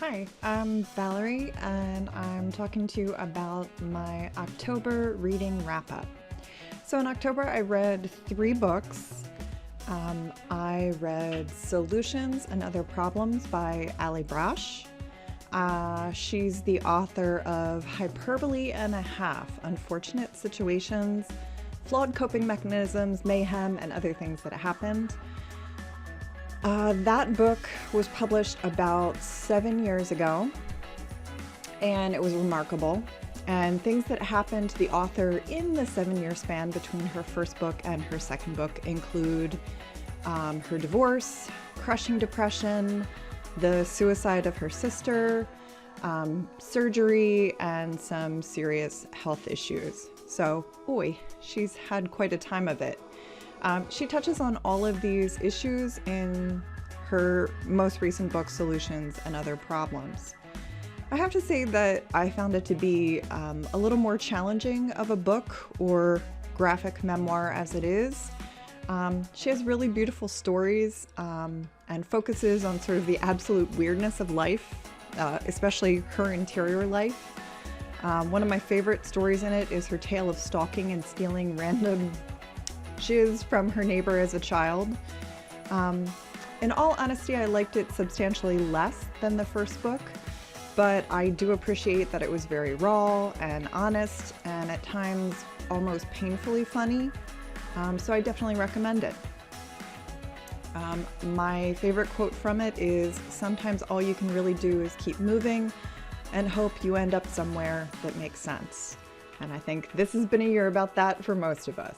Hi, I'm Valerie, and I'm talking to you about my October reading wrap-up. So in October, I read 3 books. I read Solutions and Other Problems by Allie Brosh. She's the author of Hyperbole and A Half, Unfortunate Situations, Flawed Coping Mechanisms, Mayhem, and Other Things That Happened. That book was published about 7 years ago, and it was remarkable. And things that happened to the author in the 7-year span between her first book and her second book include her divorce, crushing depression, the suicide of her sister, surgery, and some serious health issues. So, boy, she's had quite a time of it. She touches on all of these issues in her most recent book, Solutions and Other Problems. I have to say that I found it to be a little more challenging of a book or graphic memoir as it is. She has really beautiful stories and focuses on sort of the absolute weirdness of life, especially her interior life. One of my favorite stories in it is her tale of stalking and stealing random jizz from her neighbor as a child. In all honesty, I liked it substantially less than the first book, but I do appreciate that it was very raw and honest and at times almost painfully funny, so I definitely recommend it. My favorite quote from it is, "Sometimes all you can really do is keep moving and hope you end up somewhere that makes sense." And I think this has been a year about that for most of us.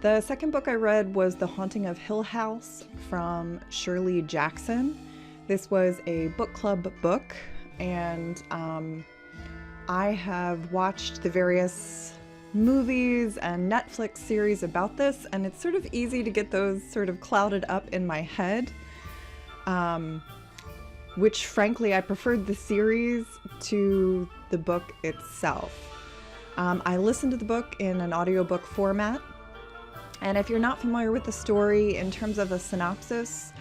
The second book I read was The Haunting of Hill House from Shirley Jackson. This was a book club book, and I have watched the various movies and Netflix series about this, and it's sort of easy to get those sort of clouded up in my head, which frankly I preferred the series to the book itself. I listened to the book in an audiobook format. And if you're not familiar with the story, in terms of a synopsis,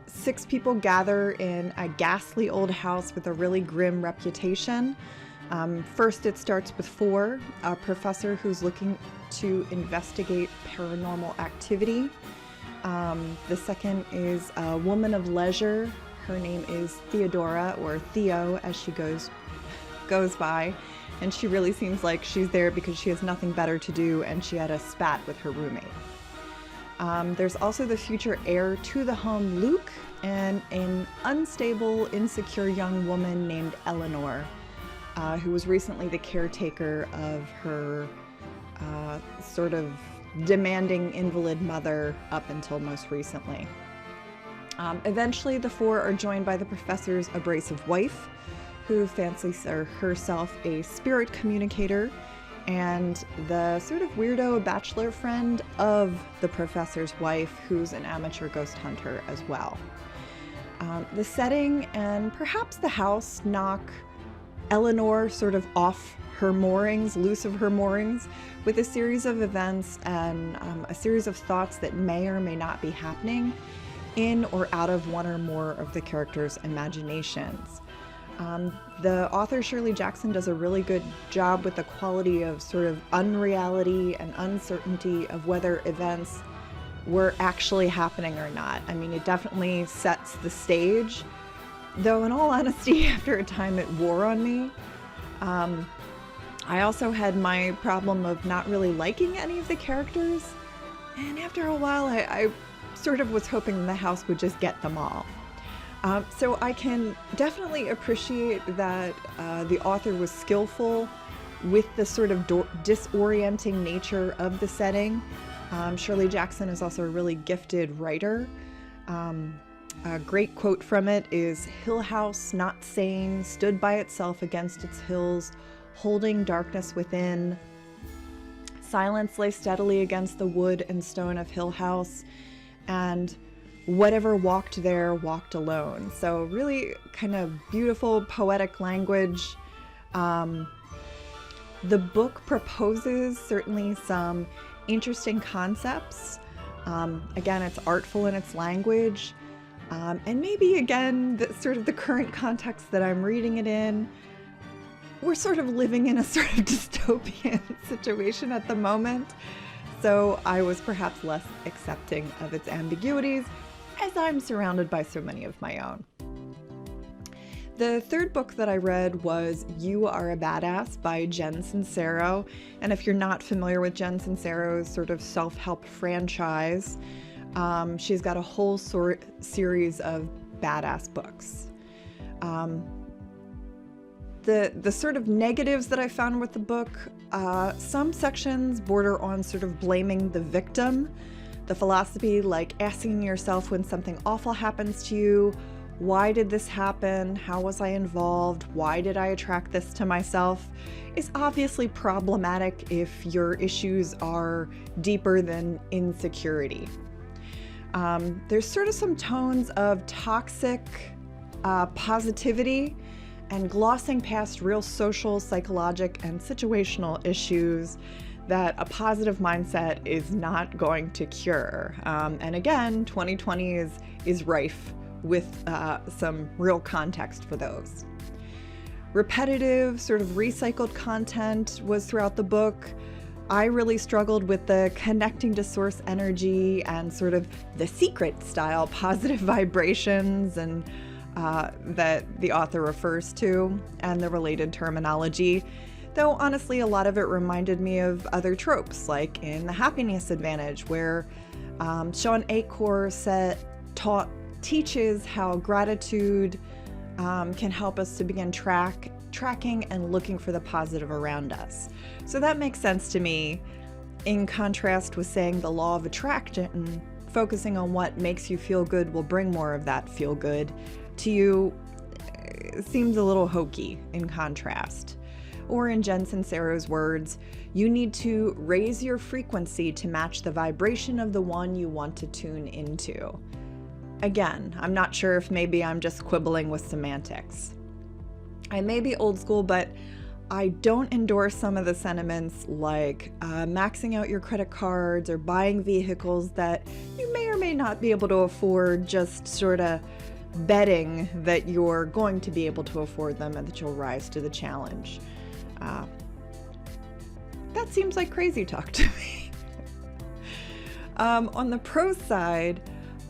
6 people gather in a ghastly old house with a really grim reputation. First, it starts with 4, a professor who's looking to investigate paranormal activity. The second is a woman of leisure. Her name is Theodora, or Theo as she goes by. And she really seems like she's there because she has nothing better to do and she had a spat with her roommate. There's also the future heir to the home, Luke, and an unstable, insecure young woman named Eleanor, who was recently the caretaker of her sort of demanding invalid mother up until most recently. Eventually, the 4 are joined by the professor's abrasive wife, who fancies herself a spirit communicator, and the sort of weirdo bachelor friend of the professor's wife, who's an amateur ghost hunter as well. The setting and perhaps the house knock Eleanor sort of off her moorings, loose of her moorings, with a series of events and a series of thoughts that may or may not be happening in or out of one or more of the characters' imaginations. The author Shirley Jackson does a really good job with the quality of sort of unreality and uncertainty of whether events were actually happening or not. I mean, it definitely sets the stage, though in all honesty, after a time it wore on me. I also had my problem of not really liking any of the characters, and after a while I sort of was hoping the house would just get them all. So I can definitely appreciate that the author was skillful with the sort of disorienting nature of the setting. Shirley Jackson is also a really gifted writer. A great quote from it is, "Hill house, not sane, stood by itself against its hills, holding darkness within. Silence lay steadily against the wood and stone of Hill house, and whatever walked there walked alone." So really kind of beautiful poetic language. The book proposes certainly some interesting concepts. Again, it's artful in its language. And maybe again, sort of the current context that I'm reading it in, we're sort of living in a sort of dystopian situation at the moment. So I was perhaps less accepting of its ambiguities, as I'm surrounded by so many of my own. The third book that I read was You Are a Badass by Jen Sincero. And if you're not familiar with Jen Sincero's sort of self-help franchise, she's got a whole series of badass books. The sort of negatives that I found with the book, some sections border on sort of blaming the victim. The philosophy like asking yourself when something awful happens to you, why did this happen? How was I involved? Why did I attract this to myself? Is obviously problematic if your issues are deeper than insecurity. There's sort of some tones of toxic positivity and glossing past real social, psychological, and situational issues that a positive mindset is not going to cure. And again, 2020 is rife with some real context for those. Repetitive, sort of recycled content was throughout the book. I really struggled with the connecting to source energy and sort of the secret style positive vibrations and that the author refers to, and the related terminology. Though honestly, a lot of it reminded me of other tropes, like in The Happiness Advantage, where Sean Achor teaches how gratitude can help us to begin tracking and looking for the positive around us. So that makes sense to me, in contrast with saying the law of attraction, focusing on what makes you feel good will bring more of that feel good to you, seems a little hokey in contrast. Or in Jen Sincero's words, you need to raise your frequency to match the vibration of the one you want to tune into. Again, I'm not sure if maybe I'm just quibbling with semantics. I may be old school, but I don't endorse some of the sentiments like maxing out your credit cards or buying vehicles that you may or may not be able to afford, just sort of betting that you're going to be able to afford them and that you'll rise to the challenge. That seems like crazy talk to me. On the pro side,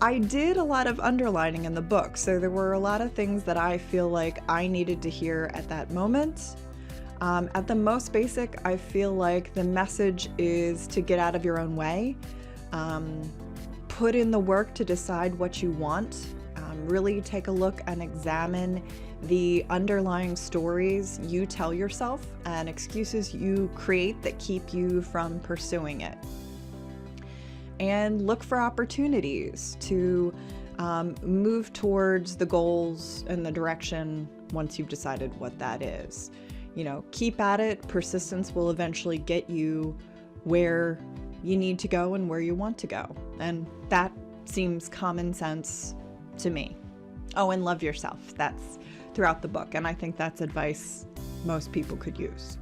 I did a lot of underlining in the book, so there were a lot of things that I feel like I needed to hear at that moment. At the most basic, I feel like the message is to get out of your own way, put in the work to decide what you want, really take a look and examine the underlying stories you tell yourself and excuses you create that keep you from pursuing it. And look for opportunities to move towards the goals and the direction once you've decided what that is. You know, keep at it. Persistence will eventually get you where you need to go and where you want to go. And that seems common sense to me. Oh, and love yourself. That's throughout the book. And I think that's advice most people could use.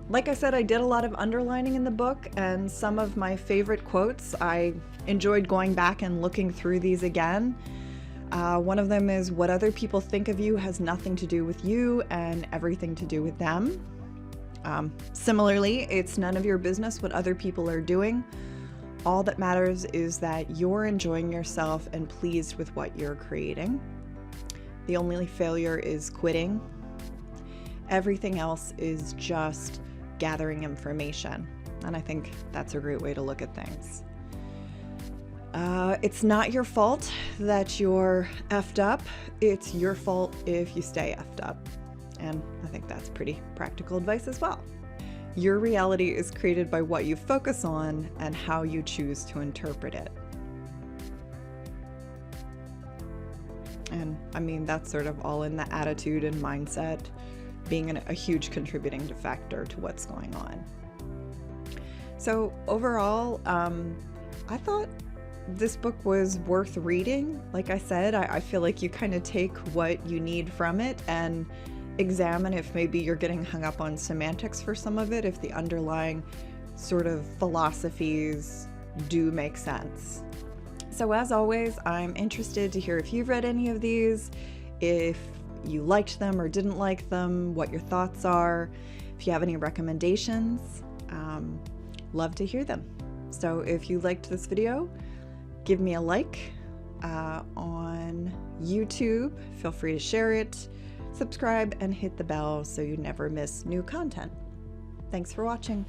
Like I said, I did a lot of underlining in the book, and some of my favorite quotes, I enjoyed going back and looking through these again. One of them is, what other people think of you has nothing to do with you and everything to do with them. Similarly, it's none of your business what other people are doing. All that matters is that you're enjoying yourself and pleased with what you're creating. The only failure is quitting. Everything else is just gathering information. And I think that's a great way to look at things. It's not your fault that you're effed up. It's your fault if you stay effed up. And I think that's pretty practical advice as well. Your reality is created by what you focus on and how you choose to interpret it. And I mean, that's sort of all in the attitude and mindset being a huge contributing factor to what's going on. So overall, I thought this book was worth reading. Like I said, I feel like you kind of take what you need from it and examine if maybe you're getting hung up on semantics for some of it, if the underlying sort of philosophies do make sense. So as always, I'm interested to hear if you've read any of these, if you liked them or didn't like them, what your thoughts are. If you have any recommendations, love to hear them. So if you liked this video, give me a like on YouTube. Feel free to share it, subscribe, and hit the bell so you never miss new content. Thanks for watching.